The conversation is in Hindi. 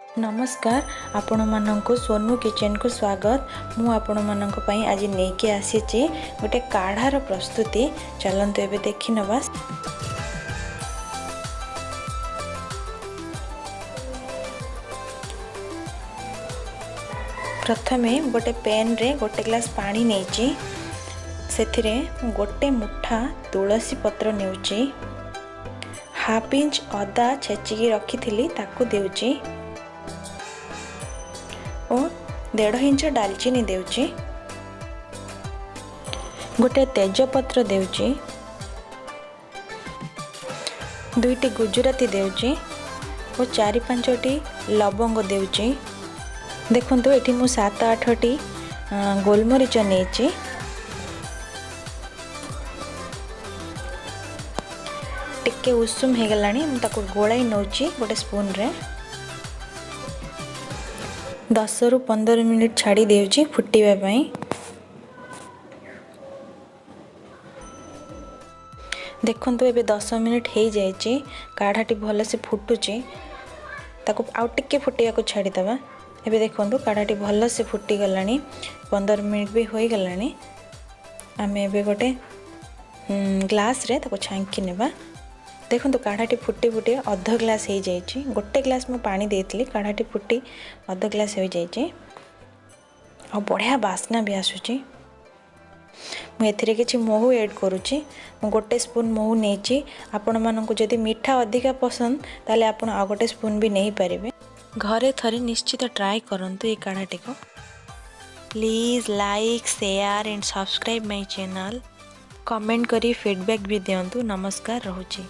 नमस्कार आपण मानक सोनू किचन को स्वागत। मु आपण मानक पई आज नेके आसी गोटे काढ़ार प्रस्तुति चलते एबे देखि नबा। प्रथमे गोटे पैन रे गोटे ग्लास पानी नेची सेथिरे गोटे मुठा तुलसी पत्र नेउची, हाफ इंच अदा छेचिकी रखी ताकू देउची और 1.5 इंच दालचीनी देउची, गोटे तेजपत्र देउची, 2टी गुजराती देउची और 4-5टी लवंग देउची। देखंतु एठी मु 7-8टी गोलमरीच नेची। टिके उषुम हे गलानी मु ताको गोलाई नउची गोटे स्पून रे। 10 रु 15 मिनिट छाड़ी देउची फुटीबा पई। देखंतु एबे 10 मिनिट हे जायची, काढ़ाटी भले से फुटुची, ताको आउ टिके फुटिया को छाड़ी दबा। एबे देखंतु काढ़ाटी भले से फुटी गलानी, 15 मिनिट भी होई गलानी। आमे एबे गोटे ग्लास रे ताको छांकी नेबा। देखो काढ़ाटी फुटी फुटी अध ग्लास हो जाइए, गोटे ग्लास मु पानी देती, काढ़ाटी फुटी अध ग्लास हो जाइए और बढ़िया बास्ना भी आसूची। मुझे किसी महू ऐड करुच्ची, गोटे स्पून महू नहीं। आपण मानक जदि मीठा अधिका पसंद ताले आपण आ गोटे स्पून भी नहीं पारे। घरे थरे निश्चित ट्राई करंतु ये काढ़ाटी को। Please like share and subscribe my channel. Comment करी फीडबैक भी दियंतु। नमस्कार, रहुची।